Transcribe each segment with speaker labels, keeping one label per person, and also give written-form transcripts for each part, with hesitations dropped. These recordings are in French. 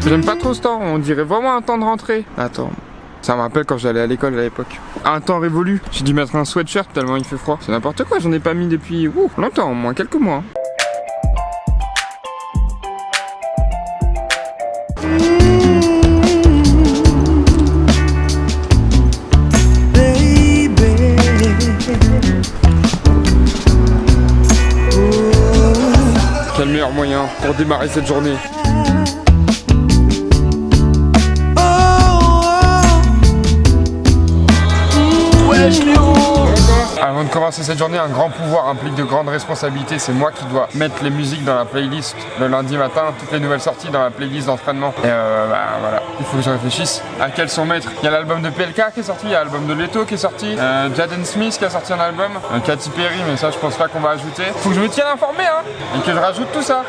Speaker 1: J'aime pas trop ce temps, on dirait vraiment un temps de rentrée. Attends, ça me rappelle quand j'allais à l'école à l'époque. Un temps révolu, j'ai dû mettre un sweatshirt tellement il fait froid. C'est n'importe quoi, j'en ai pas mis depuis longtemps, au moins quelques mois. Quel meilleur moyen pour démarrer cette journée. Avant de commencer cette journée, un grand pouvoir implique de grandes responsabilités. C'est moi qui dois mettre les musiques dans la playlist le lundi matin, toutes les nouvelles sorties dans la playlist d'entraînement. Et voilà, il faut que je réfléchisse à quel son mettre. Il y a l'album de PLK qui est sorti, il y a l'album de Leto qui est sorti, Jaden Smith qui a sorti un album, Katy Perry, mais ça je pense pas qu'on va ajouter. Faut que je me tienne informé hein, et que je rajoute tout ça.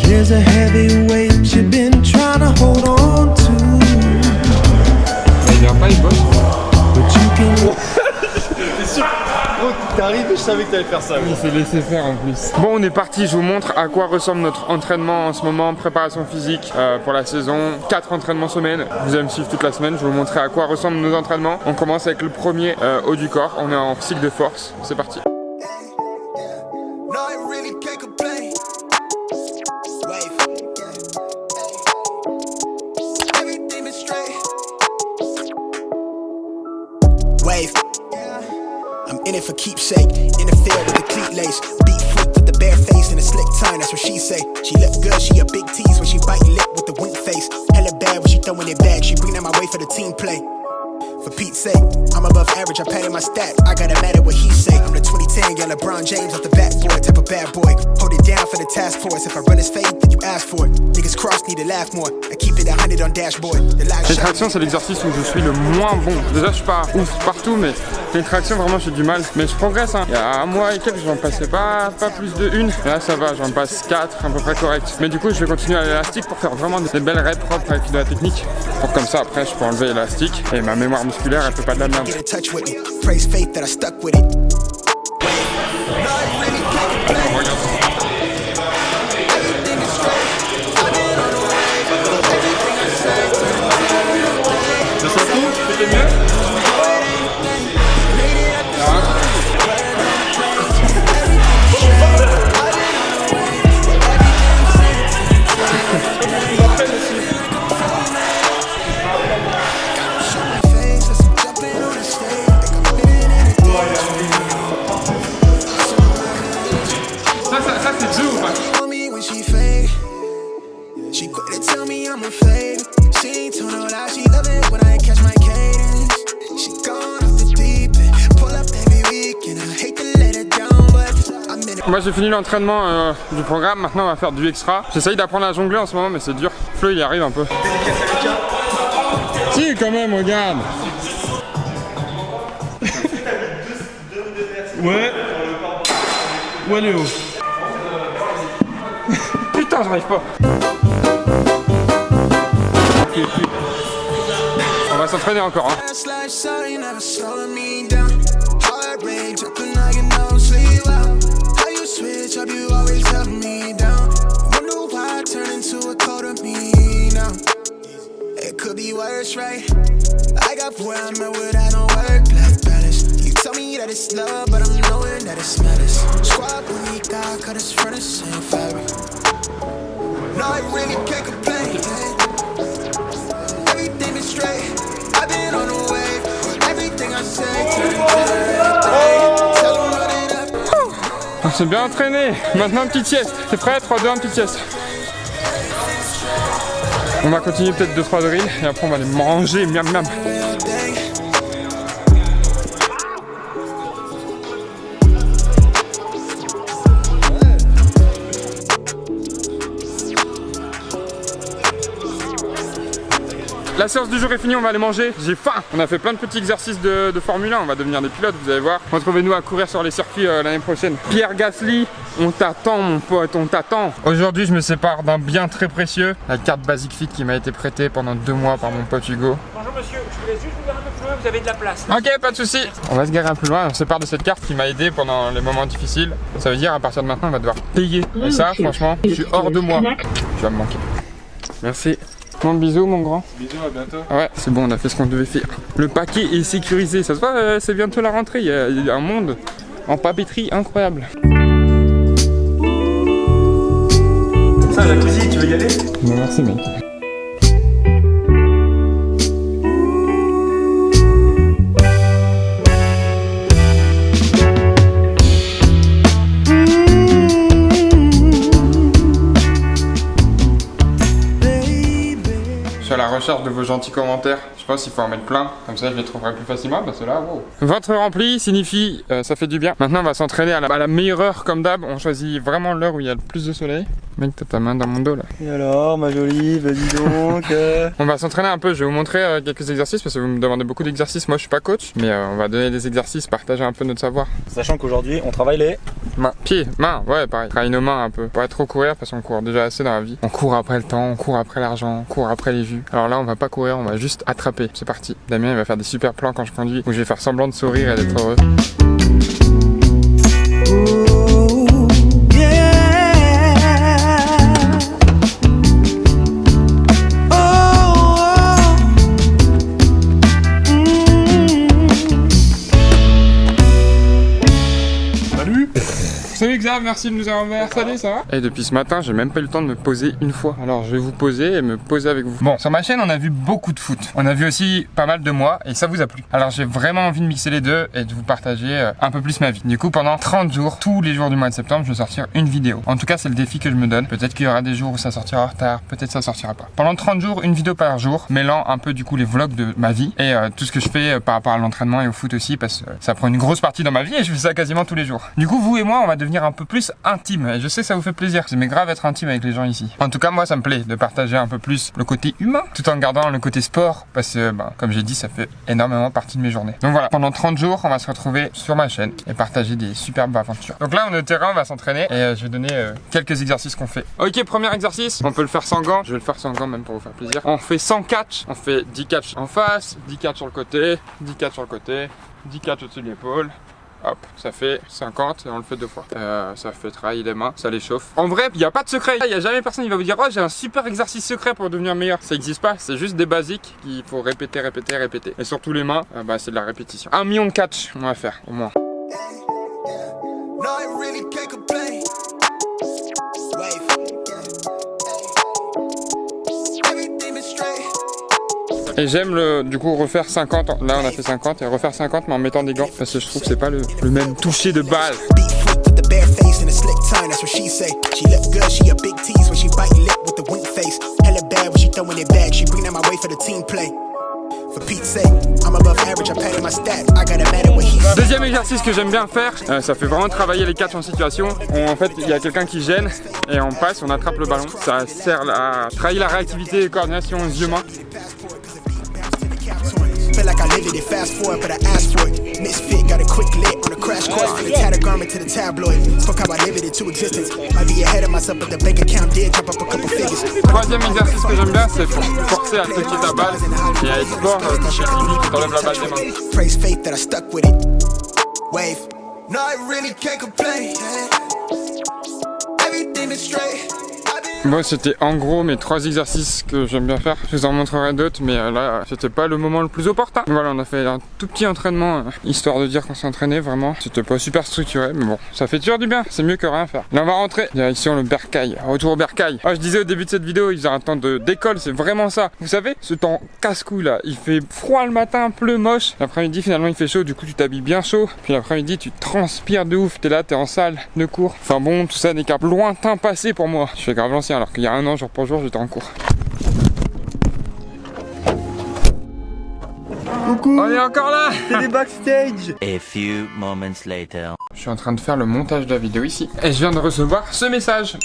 Speaker 1: There's a heavy weight you've been trying to hold on to. Il vient pas, il bosse.
Speaker 2: T'es sûr? Gros, t'arrives et je savais que t'allais faire ça.
Speaker 1: Il s'est laissé faire en plus. Bon, on est parti, je vous montre à quoi ressemble notre entraînement en ce moment, préparation physique pour la saison. 4 entraînements semaine. Vous allez me suivre toute la semaine, je vais vous montrer à quoi ressemblent nos entraînements. On commence avec le premier haut du corps, on est en cycle de force, c'est parti. I'm in it for keepsake, in the field with the cleat lace. Beat freak with the bare face and a slick tongue, that's what she say. She look good, she a big tease when she biting lip with the wink face. Hella bad when she throwing it back, she bring that my way for the team play. For Pete's sake, I'm above average, I padded my stats. I gotta matter what he say. I'm the 2010, yeah, LeBron James off the backboard, type of bad boy. Hold it down for the task force. If I run his fade, then you ask for it. Niggas cross need to laugh more. I keep it 100 on dashboard. Les tractions, c'est l'exercice où je suis le moins bon. Déjà, je suis pas ouf partout, mais les tractions, vraiment, j'ai du mal. Mais je progresse, hein. Il y a un mois et quelques, j'en passais pas plus de une. Et là, ça va, j'en passe 4, à peu près correct. Mais du coup, je vais continuer à l'élastique pour faire vraiment des belles reps propres avec de la technique. Pour comme ça, après, je peux enlever l'élastique et ma mémoire musculaire, elle peut pas de la merde. C'était mieux? Ça c'est dur ou pas? Moi j'ai fini l'entraînement du programme, maintenant on va faire du extra. J'essaye d'apprendre à jongler en ce moment mais c'est dur. Flo il y arrive un peu. Si quand même, regarde.
Speaker 2: Ouais. Ouais Léo.
Speaker 1: Putain j'arrive pas. On va s'entraîner encore hein. Right, I got where I'm at without no work-life balance. You tell me that it's love, but I'm knowing that it's madness. Squad bonita, cut us from the same fabric. No, I really can't complain. Everything is straight. I've been on the wave. Everything I say, turn into Tell them run it up. On s'est bien entraîné. Maintenant, une petite sieste. T'es prêt? 3, 2, 1, petite sieste. On va continuer peut-être 2-3 drills et après on va aller manger, miam miam. La séance du jour est finie, on va aller manger. J'ai faim. On a fait plein de petits exercices de Formule 1. On va devenir des pilotes, vous allez voir. Retrouvez-nous à courir sur les circuits l'année prochaine. Pierre Gasly, on t'attend mon pote, on t'attend. Aujourd'hui, je me sépare d'un bien très précieux. La carte Basic Fit qui m'a été prêtée pendant 2 mois par mon pote Hugo.
Speaker 3: Bonjour monsieur, je vous laisse juste vous garer un peu plus loin, vous avez de la place.
Speaker 4: Ok, pas de soucis. On va se garer un peu loin, on se sépare de cette carte qui m'a aidé pendant les moments difficiles. Ça veut dire à partir de maintenant on va devoir payer. Et ça franchement, je suis hors de moi. Tu vas me manquer. Merci. Bon bisous mon grand.
Speaker 2: Bisous, à bientôt.
Speaker 4: Ouais, c'est bon, on a fait ce qu'on devait faire. Le paquet est sécurisé, ça se voit, c'est bientôt la rentrée. Il y a un monde en papeterie incroyable.
Speaker 2: Ça, jacuzzi, tu veux y aller?
Speaker 4: Non, merci mec. Je suis à la recherche de vos gentils commentaires. Je pense qu'il faut en mettre plein, comme ça je les trouverai plus facilement parce que là, wow. Ventre rempli signifie ça fait du bien. Maintenant on va s'entraîner à la meilleure heure comme d'hab. On choisit vraiment l'heure où il y a le plus de soleil. Mec, t'as ta main dans mon dos là.
Speaker 2: Et alors, ma jolie, vas-y donc.
Speaker 4: On va s'entraîner un peu, je vais vous montrer quelques exercices parce que vous me demandez beaucoup d'exercices. Moi je suis pas coach, mais on va donner des exercices, partager un peu notre savoir.
Speaker 2: Sachant qu'aujourd'hui, on travaille les
Speaker 4: mains, pieds, mains, ouais pareil. Travaille nos mains un peu. Pas trop courir parce qu'on court déjà assez dans la vie. On court après le temps, on court après l'argent, on court après les vues. Alors là on va pas courir, on va juste attraper. C'est parti. Damien il va faire des super plans quand je conduis où je vais faire semblant de sourire et d'être heureux. Salut Xav, merci de nous avoir ouvert. Salut, ça va? Et depuis ce matin, j'ai même pas eu le temps de me poser une fois. Alors je vais vous poser et me poser avec vous. Bon, sur ma chaîne, on a vu beaucoup de foot. On a vu aussi pas mal de moi et ça vous a plu. Alors j'ai vraiment envie de mixer les deux et de vous partager un peu plus ma vie. Du coup, pendant 30 jours, tous les jours du mois de septembre, je vais sortir une vidéo. En tout cas, c'est le défi que je me donne. Peut-être qu'il y aura des jours où ça sortira en retard, peut-être ça sortira pas. Pendant 30 jours, une vidéo par jour, mêlant un peu du coup les vlogs de ma vie et tout ce que je fais par rapport à l'entraînement et au foot aussi parce que ça prend une grosse partie dans ma vie et je fais ça quasiment tous les jours. Du coup, vous et moi, on va devenir un peu plus intime et je sais que ça vous fait plaisir. J'aimais grave être intime avec les gens ici. En tout cas, moi, ça me plaît de partager un peu plus le côté humain tout en gardant le côté sport parce que, comme j'ai dit, ça fait énormément partie de mes journées. Donc voilà, pendant 30 jours, on va se retrouver sur ma chaîne et partager des superbes aventures. Donc là, on est au terrain, on va s'entraîner et je vais donner quelques exercices qu'on fait. Ok, premier exercice, on peut le faire sans gants. Je vais le faire sans gants même pour vous faire plaisir. On fait 100 catch, on fait 10 catch en face, 10 catch sur le côté, 10 catch sur le côté, 10 catch au-dessus de l'épaule. Hop, ça fait 50 et on le fait 2 fois. Ça fait travailler les mains, ça les chauffe. En vrai, il n'y a pas de secret. Il n'y a jamais personne qui va vous dire oh j'ai un super exercice secret pour devenir meilleur. Ça n'existe pas, c'est juste des basiques qu'il faut répéter, répéter, répéter. Et surtout les mains, c'est de la répétition. 1 million de catch, on va faire au moins. Et j'aime du coup refaire 50, là on a fait 50 et refaire 50 mais en mettant des gants parce que je trouve que c'est pas le même toucher de balle. Deuxième exercice que j'aime bien faire, ça fait vraiment travailler les catchs en situation. En fait, il y a quelqu'un qui gêne et on passe, on attrape le ballon. Ça sert à travailler la réactivité et coordination yeux-mains. Feel like I live it, fast forward, but I asked for it. Misfit, got a quick lit on a crash course. From the tattered garment to the tabloid. Fuck how I live it to existence. Might be ahead of myself, but the bank account did drop up a couple figures. Troisième exercice que j'aime bien, c'est pour forcer à cliquer ta balle et à être fort quand tu cliques, t'enlèves la balle des mains. Praise faith that I stuck with it. Wave. No, I really can't complain. Everything is straight. Bon, c'était en gros mes 3 exercices que j'aime bien faire. Je vous en montrerai d'autres, mais là, c'était pas le moment le plus opportun. Voilà, on a fait un tout petit entraînement, histoire de dire qu'on s'est entraîné vraiment. C'était pas super structuré, mais bon, ça fait toujours du bien. C'est mieux que rien faire. Là, on va rentrer. Direction le Bercail. Retour au Bercail. Oh, je disais au début de cette vidéo, il faisait un temps d'école, c'est vraiment ça. Vous savez, ce temps casse-couille là. Il fait froid le matin, pleut moche. L'après-midi, finalement, il fait chaud. Du coup, tu t'habilles bien chaud. Puis l'après-midi, tu transpires de ouf. T'es là, t'es en salle de cours. Enfin bon, tout ça n'est qu'un lointain passé pour moi. Je fais grave l'ancien. Alors qu'il y a un an, jour pour jour, j'étais en cours.
Speaker 2: Coucou.
Speaker 4: On est encore là.
Speaker 2: C'est des backstage.
Speaker 5: A few moments later.
Speaker 4: Je suis en train de faire le montage de la vidéo ici. Et je viens de recevoir ce message.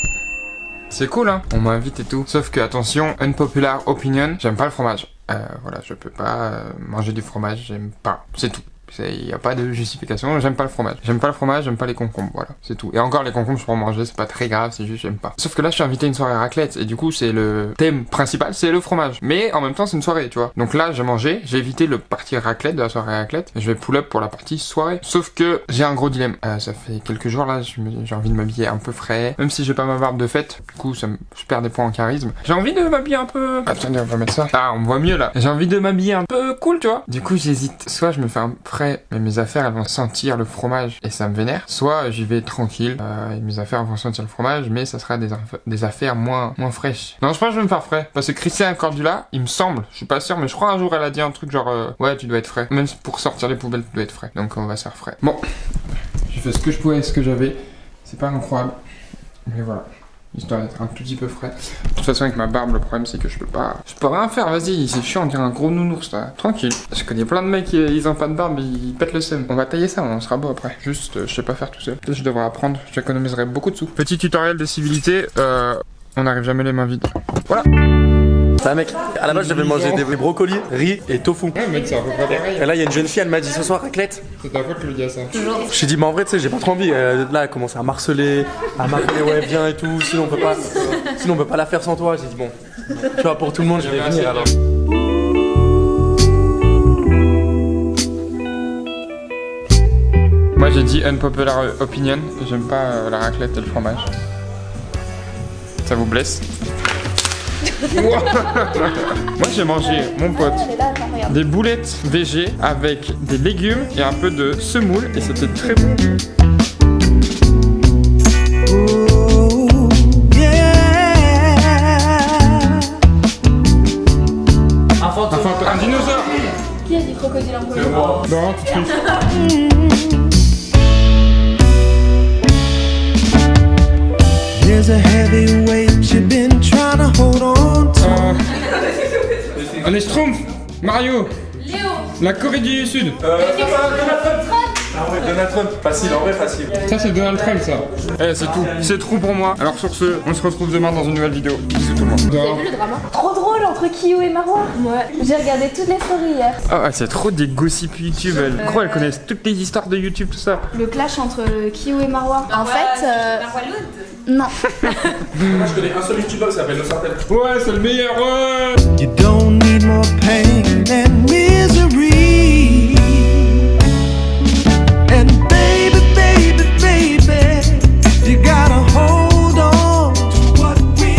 Speaker 4: C'est cool hein. On m'invite et tout. Sauf que attention, unpopular opinion, j'aime pas le fromage. Voilà, je peux pas manger du fromage, j'aime pas. C'est tout. Il n'y a pas de justification, j'aime pas le fromage. J'aime pas le fromage, j'aime pas les concombres, voilà, c'est tout. Et encore les concombres je peux en manger, c'est pas très grave, c'est juste j'aime pas. Sauf que là je suis invité à une soirée raclette et du coup c'est le thème principal, c'est le fromage. Mais en même temps c'est une soirée, tu vois. Donc là j'ai mangé, j'ai évité le parti raclette de la soirée raclette et je vais pull up pour la partie soirée. Sauf que j'ai un gros dilemme. Ça fait quelques jours là, j'ai envie de m'habiller un peu frais, même si j'ai pas ma barbe de fête. Du coup je perds des points en charisme. J'ai envie de m'habiller un peu... Attendez, on va mettre ça. Ah, on me voit mieux là. J'ai envie de m'habiller un peu cool, tu vois. Du coup j'hésite. Soit je me fais un frais, mais mes affaires elles vont sentir le fromage et ça me vénère. Soit j'y vais tranquille et mes affaires vont sentir le fromage, mais ça sera des affaires moins fraîches. Non, je pense que je vais me faire frais. Parce que Christian Cordula, il me semble, je suis pas sûr, mais je crois un jour elle a dit un truc genre ouais, tu dois être frais. Même pour sortir les poubelles, tu dois être frais. Donc on va se faire frais. Bon, j'ai fait ce que je pouvais, ce que j'avais. C'est pas incroyable, mais voilà. Histoire d'être un tout petit peu frais. De toute façon avec ma barbe le problème c'est que je peux rien faire, vas-y, c'est chiant, on dirait un gros nounours là. Tranquille. Je connais plein de mecs, ils ont pas de barbe, ils pètent le seum. On va tailler ça, on sera beau après. Juste je sais pas faire tout seul. Peut-être je devrais apprendre, j'économiserai beaucoup de sous. Petit tutoriel de civilité, on n'arrive jamais les mains vides. Voilà.
Speaker 2: C'est un mec, à la base je devais manger des brocolis, riz et tofu.
Speaker 4: Ouais mec c'est à peu près pareil.
Speaker 2: Et là il y a une jeune fille, elle m'a dit ce soir raclette.
Speaker 4: C'est ta faute que je lui dis à ça.
Speaker 2: Je lui ai dit mais en vrai tu sais j'ai pas trop envie. Là elle commence à marceler, à m'appeler ouais viens et tout, sinon on peut pas la faire sans toi. J'ai dit bon, tu vois pour tout le monde je vais venir alors.
Speaker 4: Moi j'ai dit unpopular opinion, j'aime pas la raclette et le fromage. Ça vous blesse? Moi j'ai mangé, mon pote, des boulettes végé avec des légumes et un peu de semoule et c'était très bon. Un dinosaure.
Speaker 6: Qui a dit crocodile en premier?
Speaker 4: Non, tu triches.
Speaker 7: There's a heavy weight you've been trying to hold on to.
Speaker 4: Un Schtroumpf, Mario,
Speaker 6: Léo.
Speaker 4: la Corée du Sud.
Speaker 2: Ah ouais Donald Trump, facile, en vrai facile.
Speaker 4: Ça c'est Donald Trump ça. Eh c'est tout, c'est trop pour moi. Alors sur ce, on se retrouve demain dans une nouvelle vidéo. Bisous tout le monde.
Speaker 6: T'as vu le drama? Trop drôle entre Kyo et Marwa. Ouais. J'ai regardé toutes les stories hier.
Speaker 4: Ah c'est trop des gossips YouTube. Elle croit elles connaissent toutes les histoires de YouTube tout ça.
Speaker 6: Le clash entre Kyo et Marwa. En fait, non.
Speaker 2: Moi je connais un seul youtubeur qui s'appelle Le Sartel.
Speaker 4: Ouais c'est le meilleur. Ouais.
Speaker 7: You don't need